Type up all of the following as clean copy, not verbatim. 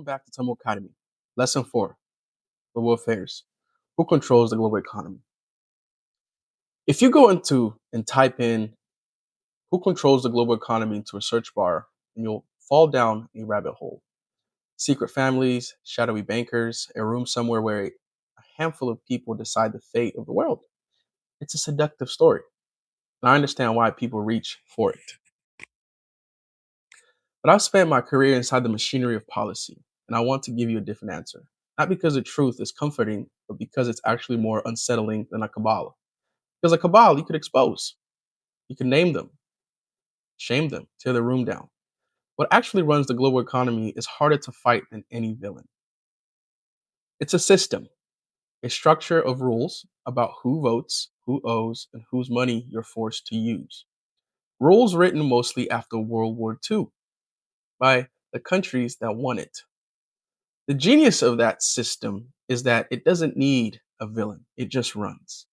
Welcome back to Tamu Academy. Lesson 4, Global Affairs. Who controls the global economy? If you go into and type in who controls the global economy into a search bar, and you'll fall down a rabbit hole. Secret families, shadowy bankers, a room somewhere where a handful of people decide the fate of the world. It's a seductive story. And I understand why people reach for it. But I've spent my career inside the machinery of policy, and I want to give you a different answer. Not because the truth is comforting, but because it's actually more unsettling than a cabal. Because a cabal, you could expose, you could name them, shame them, tear the room down. What actually runs the global economy is harder to fight than any villain. It's a system, a structure of rules about who votes, who owes, and whose money you're forced to use. Rules written mostly after World War II by the countries that won it. The genius of that system is that it doesn't need a villain, it just runs.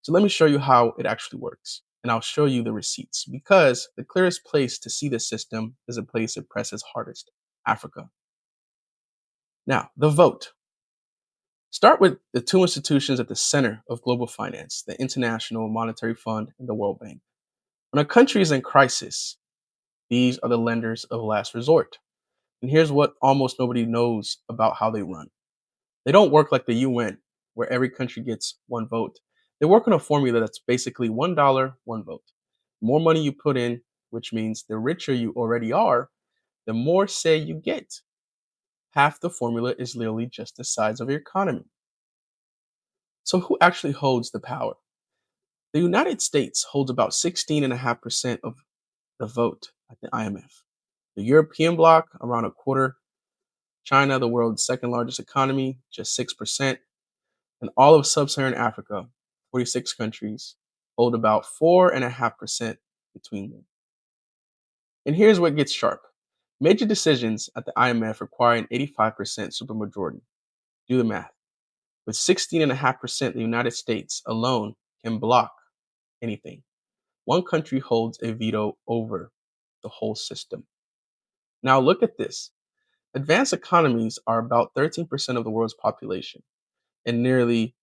So let me show you how it actually works. And I'll show you the receipts because the clearest place to see the system is a place it presses hardest: Africa. Now, the vote. Start with the two institutions at the center of global finance: the International Monetary Fund and the World Bank. When a country is in crisis, these are the lenders of last resort. And here's what almost nobody knows about how they run. They don't work like the UN, where every country gets one vote. They work on a formula that's basically $1, one vote. The more money you put in, which means the richer you already are, the more say you get. Half the formula is literally just the size of your economy. So, who actually holds the power? The United States holds about 16.5% of the vote at the IMF. The European bloc, around a quarter. China, the world's second largest economy, just 6%. And all of sub Saharan Africa, 46 countries, hold about 4.5% between them. And here's what gets sharp: major decisions at the IMF require an 85% supermajority. Do the math. With 16.5%, the United States alone can block anything. One country holds a veto over the whole system. Now, look at this. Advanced economies are about 13% of the world's population and nearly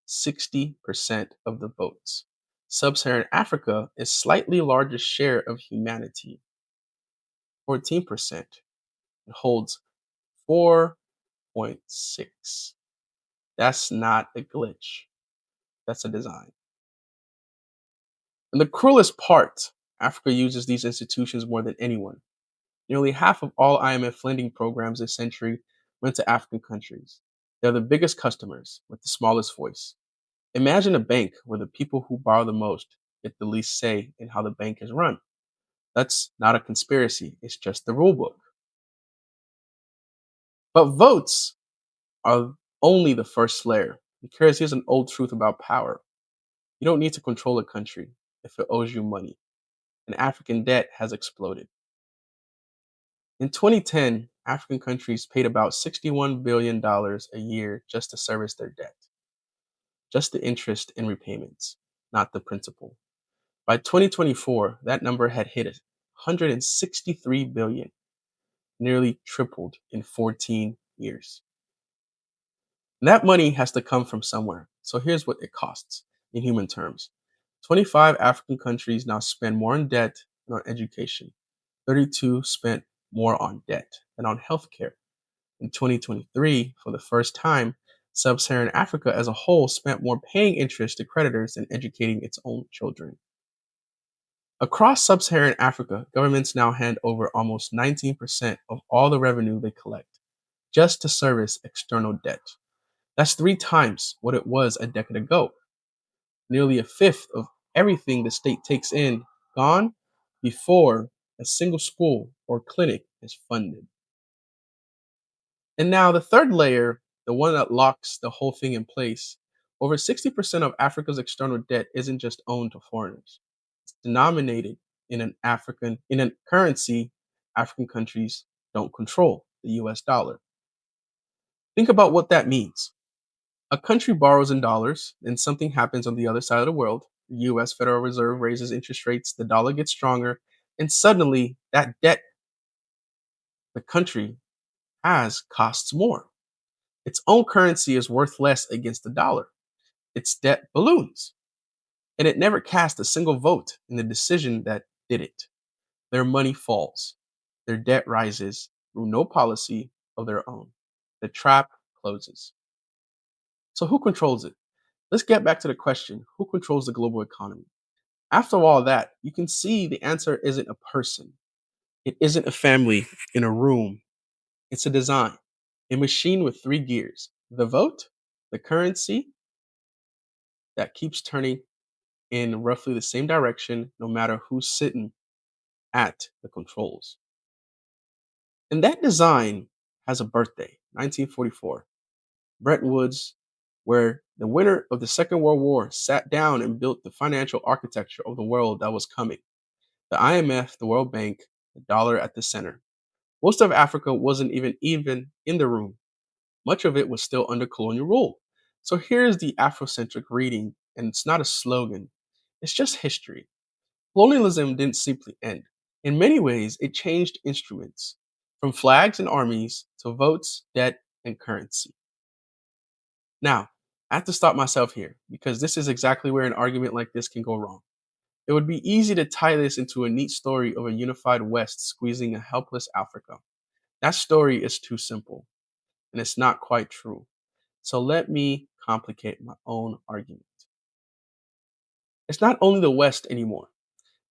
60% of the votes. Sub-Saharan Africa is slightly largest share of humanity, 14%. It holds 4.6. That's not a glitch. That's a design. And the cruelest part, Africa uses these institutions more than anyone. Nearly half of all IMF lending programs this century went to African countries. They're the biggest customers with the smallest voice. Imagine a bank where the people who borrow the most get the least say in how the bank is run. That's not a conspiracy, it's just the rule book. But votes are only the first layer, because here's an old truth about power. You don't need to control a country if it owes you money, and African debt has exploded. In 2010, African countries paid about $61 billion a year just to service their debt, just the interest and repayments, not the principal. By 2024, that number had hit 163 billion, nearly tripled in 14 years. And that money has to come from somewhere. So here's what it costs in human terms. 25 African countries now spend more on debt than on education. 32 spent more on debt than on healthcare. In 2023, for the first time, Sub-Saharan Africa as a whole spent more paying interest to creditors than educating its own children. Across Sub Saharan Africa, governments now hand over almost 19% of all the revenue they collect just to service external debt. That's 3 times what it was a decade ago. Nearly a fifth of everything the state takes in gone before a single school or clinic is funded. And now the third layer, the one that locks the whole thing in place: over 60% of Africa's external debt isn't just owned to foreigners. It's denominated in a currency African countries don't control, the US dollar. Think about what that means. A country borrows in dollars, and something happens on the other side of the world. The US Federal Reserve raises interest rates, the dollar gets stronger, and suddenly that debt the country has costs more. Its own currency is worth less against the dollar. Its debt balloons. And it never cast a single vote in the decision that did it. Their money falls. Their debt rises through no policy of their own. The trap closes. So, who controls it? Let's get back to the question, who controls the global economy? After all that, you can see the answer isn't a person. It isn't a family in a room. It's a design, a machine with three gears: the vote, the currency that keeps turning in roughly the same direction no matter who's sitting at the controls. And that design has a birthday, 1944. Bretton Woods, where the winner of the Second World War sat down and built the financial architecture of the world that was coming. The IMF, the World Bank, the dollar at the center. Most of Africa wasn't even in the room. Much of it was still under colonial rule. So here's the AfroCentric reading, and it's not a slogan, it's just history. Colonialism didn't simply end. In many ways, it changed instruments, from flags and armies to votes, debt, and currency. Now, I have to stop myself here because this is exactly where an argument like this can go wrong. It would be easy to tie this into a neat story of a unified West squeezing a helpless Africa. That story is too simple, and it's not quite true. So let me complicate my own argument. It's not only the West anymore.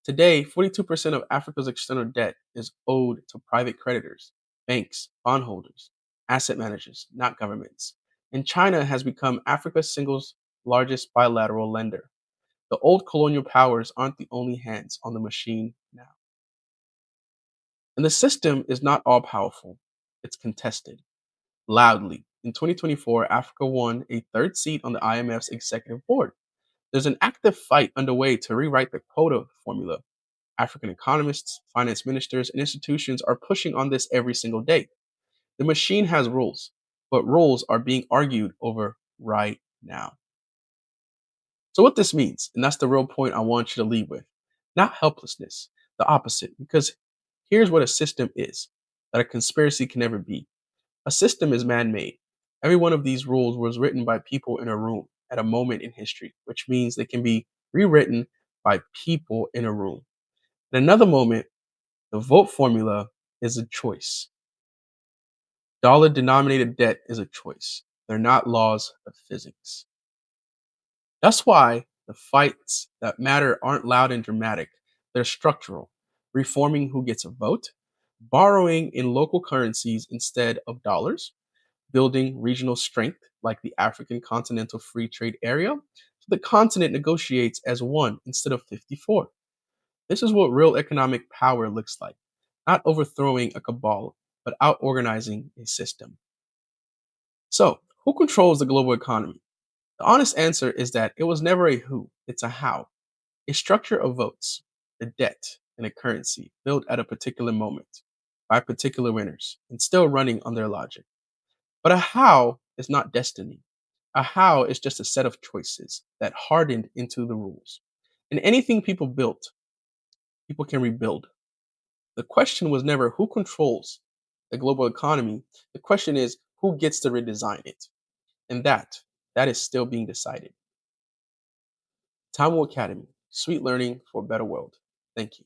Today, 42% of Africa's external debt is owed to private creditors, banks, bondholders, asset managers, not governments. And China has become Africa's single largest bilateral lender. The old colonial powers aren't the only hands on the machine now. And the system is not all powerful, it's contested loudly. In 2024, Africa won a third seat on the IMF's executive board. There's an active fight underway to rewrite the quota formula. African economists, finance ministers, and institutions are pushing on this every single day. The machine has rules, but rules are being argued over right now. So, what this means, and that's the real point I want you to leave with, not helplessness, the opposite, because here's what a system is that a conspiracy can never be. A system is man made. Every one of these rules was written by people in a room at a moment in history, which means they can be rewritten by people in a room. In another moment, the vote formula is a choice. Dollar denominated debt is a choice. They're not laws of physics. That's why the fights that matter aren't loud and dramatic. They're structural. Reforming who gets a vote, borrowing in local currencies instead of dollars, building regional strength like the African Continental Free Trade Area, so the continent negotiates as one instead of 54. This is what real economic power looks like, not overthrowing a cabal, but out organizing a system. So, who controls the global economy? The honest answer is that it was never a who, it's a how. A structure of votes, a debt, and a currency built at a particular moment by particular winners and still running on their logic. But a how is not destiny. A how is just a set of choices that hardened into the rules. And anything people built, people can rebuild. The question was never who controls the global economy. The question is who gets to redesign it. And that is still being decided. Tamu Academy, sweet learning for a better world. Thank you.